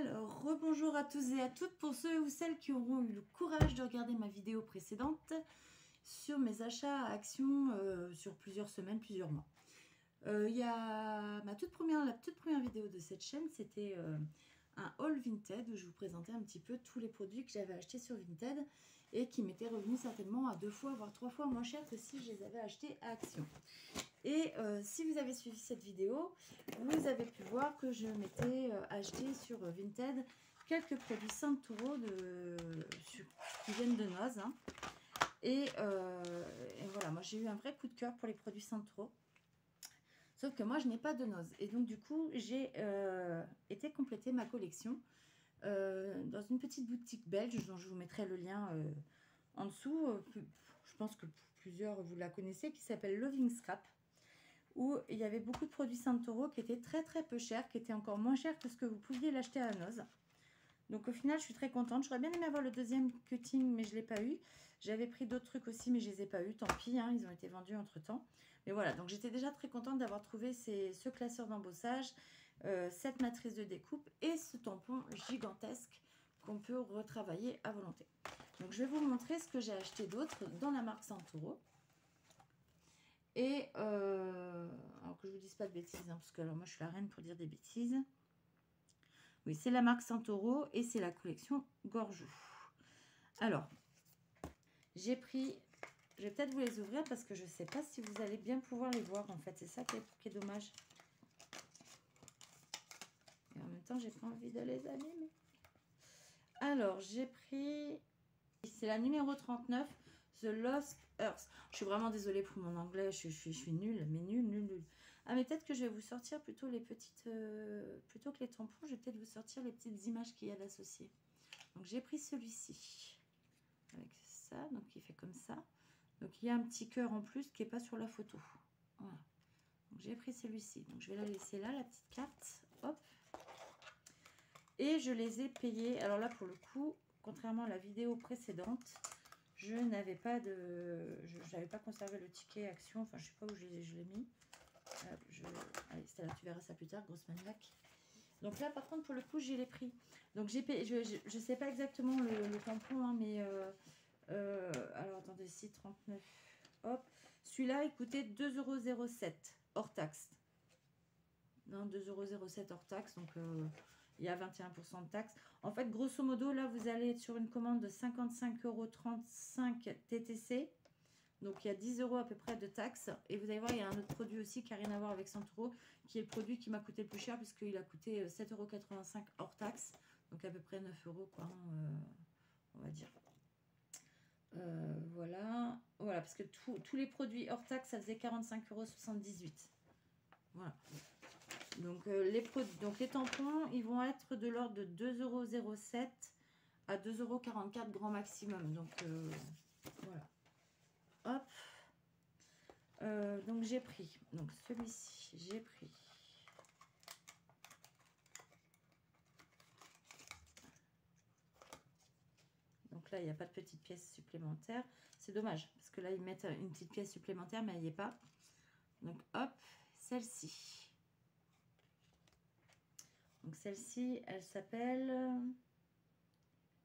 Alors, rebonjour à tous et à toutes pour ceux ou celles qui auront eu le courage de regarder ma vidéo précédente sur mes achats à Action sur plusieurs semaines, plusieurs mois. Il y a la toute première vidéo de cette chaîne, c'était un haul Vinted où je vous présentais un petit peu tous les produits que j'avais achetés sur Vinted et qui m'étaient revenus certainement à 2 fois, voire 3 fois moins cher que si je les avais achetés à Action. Et si vous avez suivi cette vidéo, vous avez pu voir que je m'étais acheté sur Vinted quelques produits Santoro qui viennent de Noz. Hein. Et voilà, moi j'ai eu un vrai coup de cœur pour les produits Santoro. Sauf que moi je n'ai pas de Noz. Et donc du coup, j'ai été compléter ma collection dans une petite boutique belge dont je vous mettrai le lien en dessous. Je pense que plusieurs vous la connaissez, qui s'appelle Loving Scrap, où il y avait beaucoup de produits Santoro qui étaient très peu chers, qui étaient encore moins chers que ce que vous pouviez l'acheter à Noz. Donc au final, je suis très contente. J'aurais bien aimé avoir le deuxième cutting, mais je ne l'ai pas eu. J'avais pris d'autres trucs aussi, mais je ne les ai pas eu. Tant pis, hein, ils ont été vendus entre-temps. Mais voilà, donc j'étais déjà très contente d'avoir trouvé ce classeur d'embossage, cette matrice de découpe et ce tampon gigantesque qu'on peut retravailler à volonté. Donc je vais vous montrer ce que j'ai acheté d'autre dans la marque Santoro. Et alors que je vous dise pas de bêtises, hein, parce que alors moi je suis la reine pour dire des bêtises. Oui, c'est la marque Santoro et c'est la collection Gorjou. Alors, j'ai pris, je vais peut-être vous les ouvrir parce que je sais pas si vous allez bien pouvoir les voir en fait. C'est ça qui est dommage. Et en même temps, j'ai pas envie de les abîmer. Alors, j'ai pris, c'est la numéro 39. The Lost Earth. Je suis vraiment désolée pour mon anglais, je suis nulle, mais nulle. Ah, mais peut-être que je vais vous sortir plutôt les petites... plutôt que les tampons, je vais peut-être vous sortir les petites images qu'il y a d'associer. Donc, j'ai pris celui-ci. Avec ça, donc il fait comme ça. Donc, il y a un petit cœur en plus qui n'est pas sur la photo. Voilà. Donc, j'ai pris celui-ci. Donc, je vais la laisser là, la petite carte. Hop. Et je les ai payés. Alors là, pour le coup, contrairement à la vidéo précédente, je n'avais pas de... Je n'avais pas conservé le ticket Action. Enfin, je ne sais pas où je l'ai mis. Allez, c'était là, tu verras ça plus tard, grosse maniaque. Donc là, par contre, pour le coup, j'ai les prix. Donc, j'ai payé... Je ne sais pas exactement le tampon, hein, mais... alors, attendez, 6,39. Hop. Celui-là, il coûtait 2,07 € hors taxe. Non, 2,07 € hors taxe. Donc... il y a 21% de taxes. En fait, grosso modo, là, vous allez être sur une commande de 55,35 € TTC. Donc, il y a 10 € à peu près de taxes. Et vous allez voir, il y a un autre produit aussi qui n'a rien à voir avec Santoro, qui est le produit qui m'a coûté le plus cher, puisqu'il a coûté 7,85 € hors taxes. Donc, à peu près 9 €, quoi, on va dire. Voilà, parce que tous les produits hors taxes, ça faisait 45,78 €. Voilà. Donc, les tampons, ils vont être de l'ordre de 2,07 € à 2,44 € grand maximum. Donc, voilà. Hop. Donc, j'ai pris. Donc, celui-ci, j'ai pris. Donc là, il n'y a pas de petite pièce supplémentaire. C'est dommage, parce que là, ils mettent une petite pièce supplémentaire, mais elle n'y est pas. Donc, hop, celle-ci. Donc celle-ci, elle s'appelle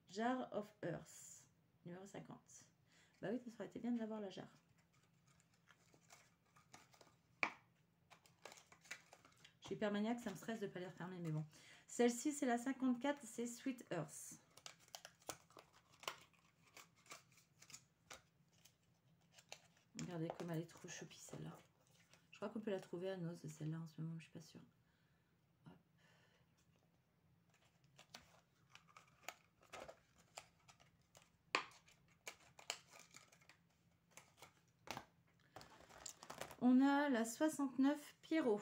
Jar of Earth, numéro 50. Bah oui, ça aurait été bien de l'avoir la jarre. Je suis hyper maniaque, ça me stresse de ne pas les refermer, mais bon. Celle-ci, c'est la 54, c'est Sweet Earth. Regardez comme elle est trop choupie celle-là. Je crois qu'on peut la trouver à Noz, celle-là en ce moment, je suis pas sûre. On a la 69 Pierrot.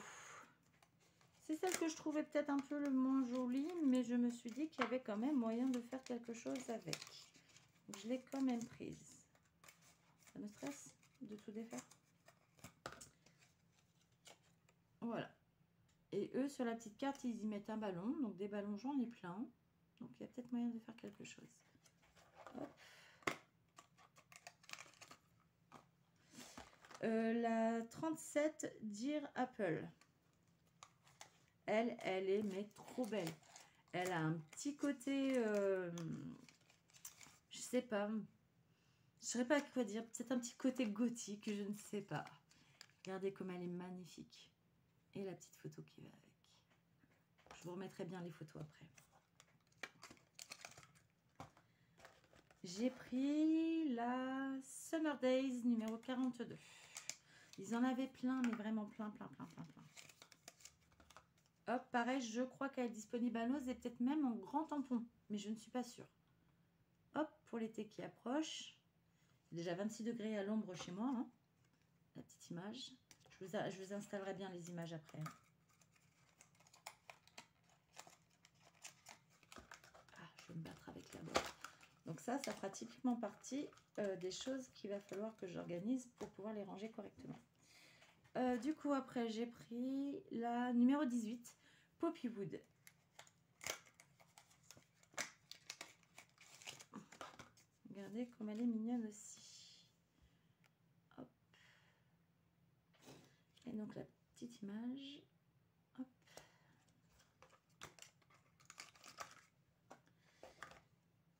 C'est celle que je trouvais peut-être un peu le moins jolie, mais je me suis dit qu'il y avait quand même moyen de faire quelque chose avec. Donc, je l'ai quand même prise. Ça me stresse de tout défaire. Voilà. Et eux, sur la petite carte, ils y mettent un ballon. Donc, des ballons, j'en ai plein. Donc, il y a peut-être moyen de faire quelque chose. Hop. La 37 Dear Apple. Elle est mais trop belle. Elle a un petit côté, je sais pas, je saurais pas quoi dire, peut-être un petit côté gothique, je ne sais pas. Regardez comme elle est magnifique. Et la petite photo qui va avec. Je vous remettrai bien les photos après. J'ai pris la Summer Days numéro 42. Ils en avaient plein, mais vraiment plein. Hop, pareil, je crois qu'elle est disponible à Lowe's et peut-être même en grand tampon, mais je ne suis pas sûre. Hop, pour l'été qui approche. Déjà 26 degrés à l'ombre chez moi, hein. La petite image. Je vous installerai bien les images après. Ah, je vais me battre avec la boîte. Donc ça fera typiquement partie des choses qu'il va falloir que j'organise pour pouvoir les ranger correctement. Du coup, après, j'ai pris la numéro 18, Poppywood. Regardez comme elle est mignonne aussi. Hop. Et donc la petite image. Hop.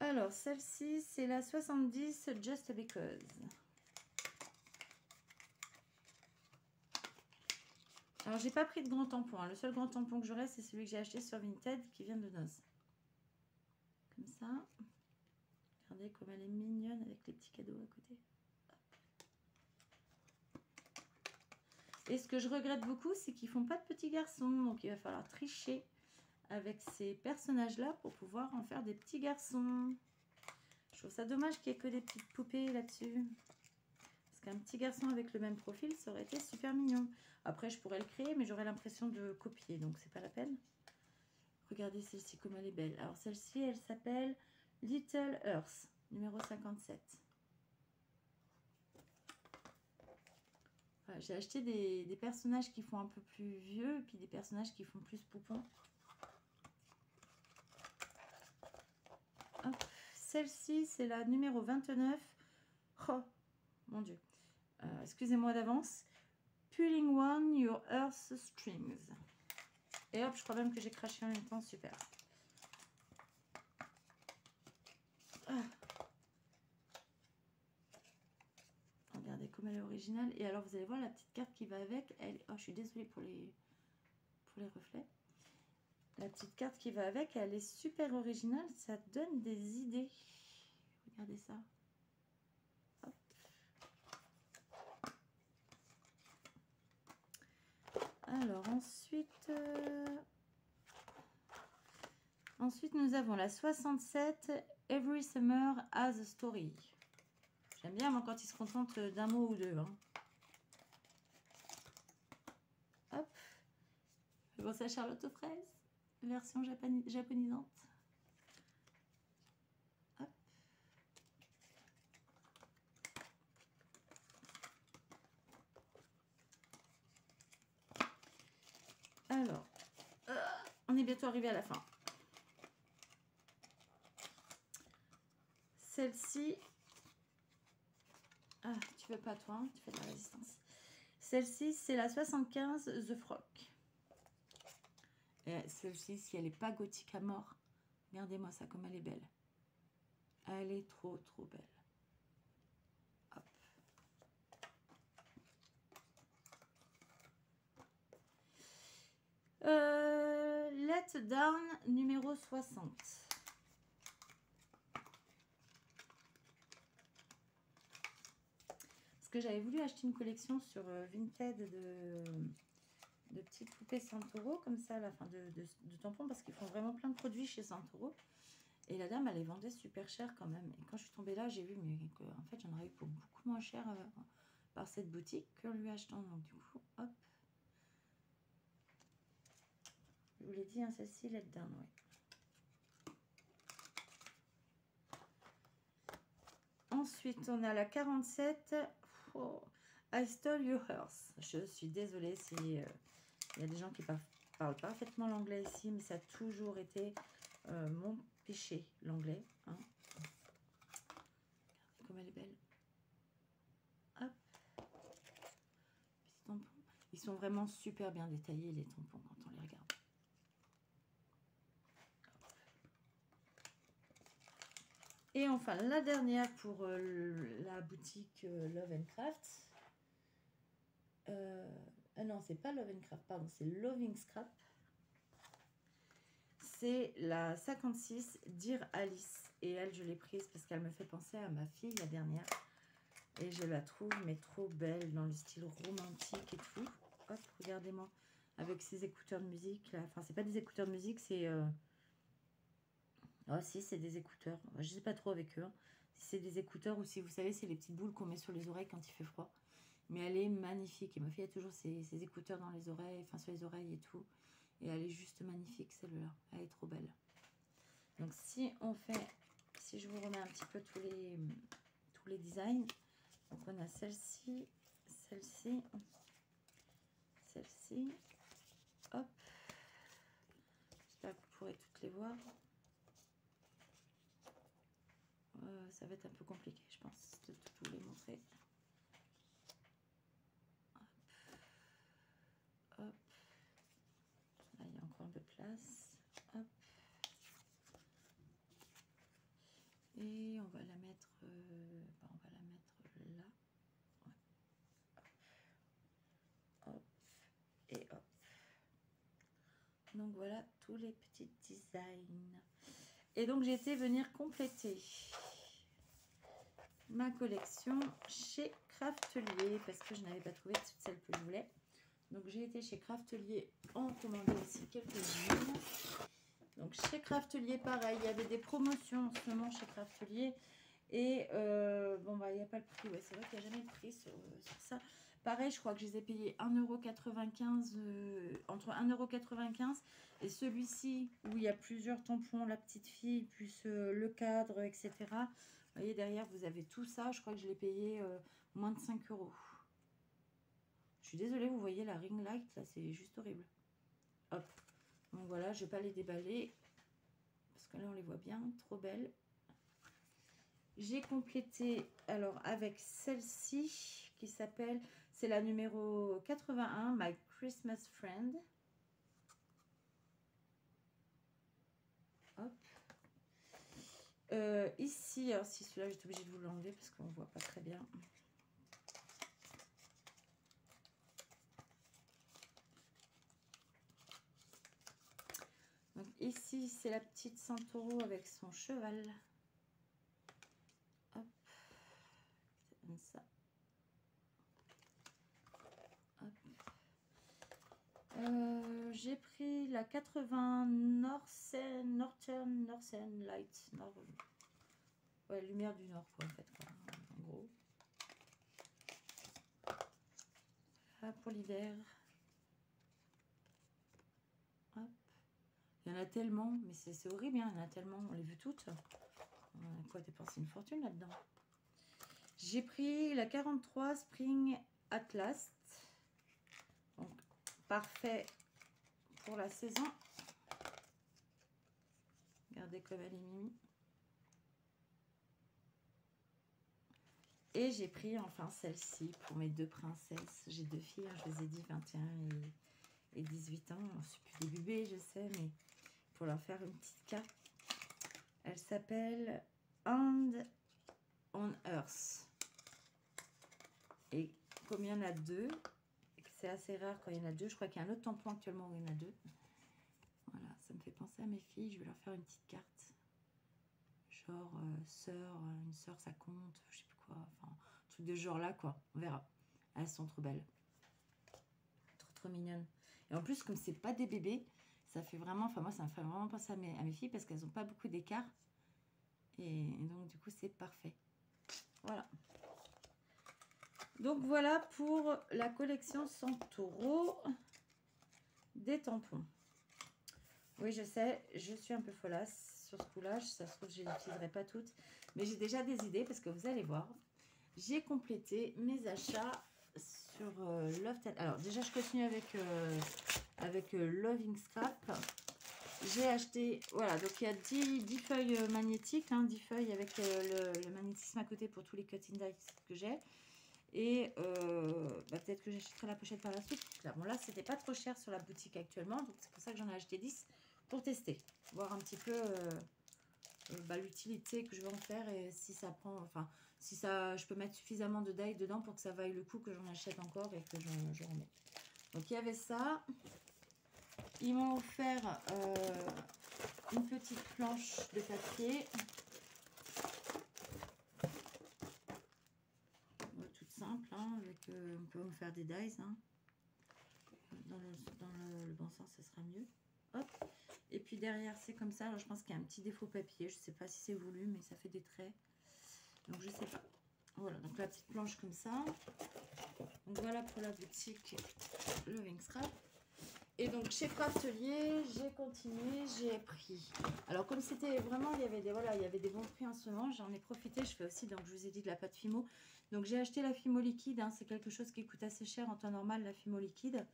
Alors, celle-ci, c'est la 70 Just Because. Alors, j'ai pas pris de grand tampon. Hein. Le seul grand tampon que j'aurai, c'est celui que j'ai acheté sur Vinted qui vient de Noz. Comme ça. Regardez comme elle est mignonne avec les petits cadeaux à côté. Et ce que je regrette beaucoup, c'est qu'ils font pas de petits garçons. Donc, il va falloir tricher avec ces personnages-là pour pouvoir en faire des petits garçons. Je trouve ça dommage qu'il n'y ait que des petites poupées là-dessus. Parce qu'un petit garçon avec le même profil, ça aurait été super mignon. Après, je pourrais le créer, mais j'aurais l'impression de copier. Donc, c'est pas la peine. Regardez celle-ci, comme elle est belle. Alors, celle-ci, elle s'appelle Little Earth, numéro 57. Voilà, j'ai acheté des personnages qui font un peu plus vieux, et puis des personnages qui font plus poupons. Celle-ci, c'est la numéro 29. Oh, mon Dieu. Excusez-moi d'avance. Pulling One Your Earth Strings. Et hop, je crois même que j'ai craché en même temps. Super. Ah. Regardez comme elle est originale. Et alors, vous allez voir la petite carte qui va avec. Elle... Oh, je suis désolée pour les reflets. La petite carte qui va avec, elle est super originale. Ça donne des idées. Regardez ça. Hop. Alors, ensuite, nous avons la 67, Every Summer Has a Story. J'aime bien, moi, quand ils se contentent d'un mot ou deux. Hein. Hop. Je pense à Charlotte aux fraises, version japonisante. Hop. Alors, on est bientôt arrivé à la fin. Celle-ci... Ah, tu veux pas toi, hein, tu fais de la résistance. Celle-ci, c'est la 75 The Frock. Et celle-ci, si elle n'est pas gothique à mort, regardez-moi ça comme elle est belle. Elle est trop belle. Hop. Let Down numéro 60. Parce que j'avais voulu acheter une collection sur Vinted de petites poupées Santoro, comme ça, à la fin de tampons, parce qu'ils font vraiment plein de produits chez Santoro. Et la dame, elle les vendait super cher quand même. Et quand je suis tombée là, j'ai vu en fait, j'en aurais eu pour beaucoup moins cher par cette boutique qu'en lui achetant. Donc du coup, hop. Je vous l'ai dit, hein, celle-ci, Let Down, oui. Ensuite, on a la 47. Oh, I Stole Your Hearth. Je suis désolée si il y a des gens qui parlent parfaitement l'anglais ici, mais ça a toujours été mon péché, l'anglais. Hein. Regardez comme elle est belle. Hop. Petits tampons. Ils sont vraiment super bien détaillés, les tampons, quand on les regarde. Et enfin, la dernière pour la boutique Love and Craft. Ah non, c'est pas Love and Craft, pardon, c'est Loving Scrap. C'est la 56 Dear Alice. Et elle, je l'ai prise parce qu'elle me fait penser à ma fille, la dernière. Et je la trouve, mais trop belle, dans le style romantique et tout. Hop, regardez-moi. Avec ses écouteurs de musique. Là. Enfin, c'est pas des écouteurs de musique, c'est... Oh si, c'est des écouteurs. Je sais pas trop avec eux. Hein. Si c'est des écouteurs ou si vous savez, c'est les petites boules qu'on met sur les oreilles quand il fait froid. Mais elle est magnifique. Et ma fille a toujours ses écouteurs dans les oreilles, enfin sur les oreilles et tout. Et elle est juste magnifique, celle-là. Elle est trop belle. Donc si on fait, si je vous remets un petit peu tous les designs. Donc on a celle-ci, celle-ci, celle-ci. Hop. J'espère que vous pourrez toutes les voir. Ça va être un peu compliqué, je pense, de tout les montrer. Hop. Hop. Là, il y a encore un peu de place. Hop. Et on va la mettre, on va la mettre là. Ouais. Hop. Hop. Et hop. Donc voilà tous les petits designs. Et donc j'ai été venir compléter ma collection chez Craftelier parce que je n'avais pas trouvé toutes celles que je voulais. Donc j'ai été chez Craftelier en commandant aussi quelques-unes. Donc chez Craftelier pareil, il y avait des promotions en ce moment chez Craftelier. Et bon bah il n'y a pas le prix, ouais, c'est vrai qu'il n'y a jamais de prix sur ça. Pareil, je crois que je les ai payés 1,95 €, entre 1,95 € et celui-ci où il y a plusieurs tampons, la petite fille, plus le cadre, etc. Vous voyez derrière, vous avez tout ça. Je crois que je l'ai payé moins de 5 €. Je suis désolée, vous voyez la ring light là, c'est juste horrible. Hop. Donc voilà, je ne vais pas les déballer parce que là on les voit bien, trop belles. J'ai complété alors avec celle-ci qui s'appelle, c'est la numéro 81, My Christmas Friend. Hop. Ici, alors si celui-là j'étais obligée de vous l'enlever parce qu'on ne voit pas très bien. Donc ici c'est la petite Santoro avec son cheval. Hop. C'est comme ça. J'ai pris la 80 Northern Light. Ouais, lumière du Nord, quoi, en fait, quoi, en gros. Là, pour l'hiver. Hop. Il y en a tellement, mais c'est horrible, hein, il y en a tellement, on les vu toutes. On a quoi dépenser une fortune là-dedans. J'ai pris la 43 Spring Atlas. Donc, parfait pour la saison. Regardez comme elle est mimi. Et j'ai pris enfin celle-ci pour mes deux princesses. J'ai deux filles, hein, je les ai dit 21 et 18 ans. C'est plus des bébés, je sais, mais pour leur faire une petite carte. Elle s'appelle Hand on Earth. Et comme il y en a deux, c'est assez rare quand il y en a deux. Je crois qu'il y a un autre tampon actuellement où il y en a deux. Voilà, ça me fait penser à mes filles. Je vais leur faire une petite carte. Genre sœur, une sœur ça compte, je sais plus quoi. Enfin, un truc de ce genre là quoi. On verra. Elles sont trop belles. Trop mignonnes. Et en plus, comme c'est pas des bébés, ça fait vraiment, enfin moi ça me fait vraiment penser à mes filles parce qu'elles n'ont pas beaucoup d'écart. Et donc du coup c'est parfait. Voilà. Donc voilà pour la collection Santoro des tampons. Oui, je sais, je suis un peu folasse sur ce coup-là. Ça se trouve, je ne les utiliserai pas toutes. Mais j'ai déjà des idées parce que vous allez voir. J'ai complété mes achats sur Love. Alors déjà, je continue avec Loving Scrap. J'ai acheté, voilà, donc il y a 10 feuilles magnétiques, hein, 10 feuilles avec le magnétisme à côté pour tous les cutting dies que j'ai. Et peut-être que j'achèterai la pochette par la suite. Là, bon, là, c'était pas trop cher sur la boutique actuellement. Donc, c'est pour ça que j'en ai acheté 10 pour tester. Voir un petit peu l'utilité que je vais en faire et si ça prend, enfin, si ça, je peux mettre suffisamment de die dedans pour que ça vaille le coup que j'en achète encore et que je remets. Donc il y avait ça. Ils m'ont offert une petite planche de papier. Toute simple, hein, avec, on peut me faire des dies. Hein. Dans le bon sens, ça sera mieux. Hop. Et puis derrière, c'est comme ça. Alors, je pense qu'il y a un petit défaut papier. Je ne sais pas si c'est voulu, mais ça fait des traits. Donc, je ne sais pas. Voilà, donc la petite planche comme ça. Donc, voilà pour la boutique Loving Scrap. Et donc, chez Craftelier, j'ai continué, j'ai pris. Alors, comme c'était vraiment, il y avait des bons prix en ce moment, j'en ai profité. Je fais aussi, donc je vous ai dit, de la pâte Fimo. Donc, j'ai acheté la Fimo liquide. Hein, c'est quelque chose qui coûte assez cher en temps normal, la Fimo liquide.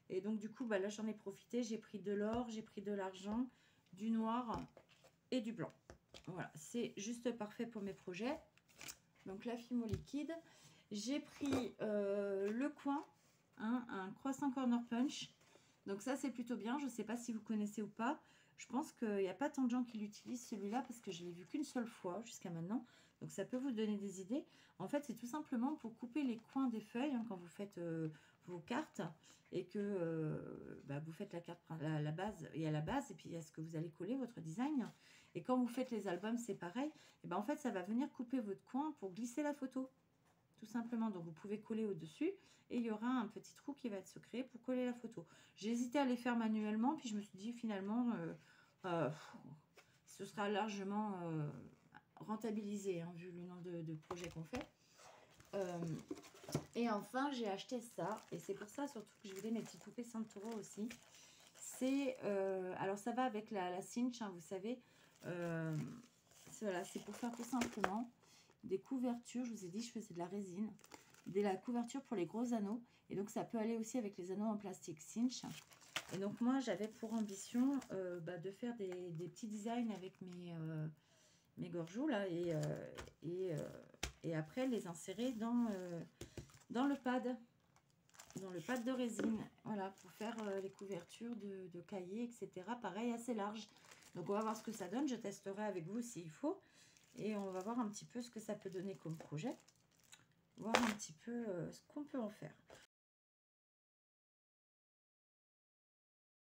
Et donc, du coup, bah, là, j'en ai profité. J'ai pris de l'or, j'ai pris de l'argent, du noir et du blanc. Voilà, c'est juste parfait pour mes projets. Donc, la Fimo liquide. J'ai pris le coin, hein, un croissant corner punch. Donc ça, c'est plutôt bien. Je ne sais pas si vous connaissez ou pas. Je pense qu'il n'y a pas tant de gens qui l'utilisent celui-là parce que je l'ai vu qu'une seule fois jusqu'à maintenant. Donc ça peut vous donner des idées. En fait, c'est tout simplement pour couper les coins des feuilles hein, quand vous faites vos cartes et que vous faites la carte, la base. Il y a la base et puis il y a ce que vous allez coller, votre design. Et quand vous faites les albums, c'est pareil. Et ben en fait, ça va venir couper votre coin pour glisser la photo. Tout simplement, donc vous pouvez coller au-dessus et il y aura un petit trou qui va se créer pour coller la photo. J'ai hésité à les faire manuellement, puis je me suis dit finalement, ce sera largement rentabilisé, hein, vu le nombre de projets qu'on fait. Et enfin, j'ai acheté ça, et c'est pour ça surtout que je voulais mes petites poupées Santoro aussi. C'est, alors ça va avec la cinch, hein, vous savez, voilà, c'est pour faire tout simplement des couvertures. Je vous ai dit, je faisais de la résine, de la couverture pour les gros anneaux, et donc ça peut aller aussi avec les anneaux en plastique cinch. Et donc moi j'avais pour ambition de faire des petits designs avec mes gorgeaux là et après les insérer dans le pad de résine, voilà, pour faire les couvertures de cahiers, etc. Pareil, assez large. Donc on va voir ce que ça donne, je testerai avec vous s'il faut. Et on va voir un petit peu ce que ça peut donner comme projet. Voir un petit peu ce qu'on peut en faire.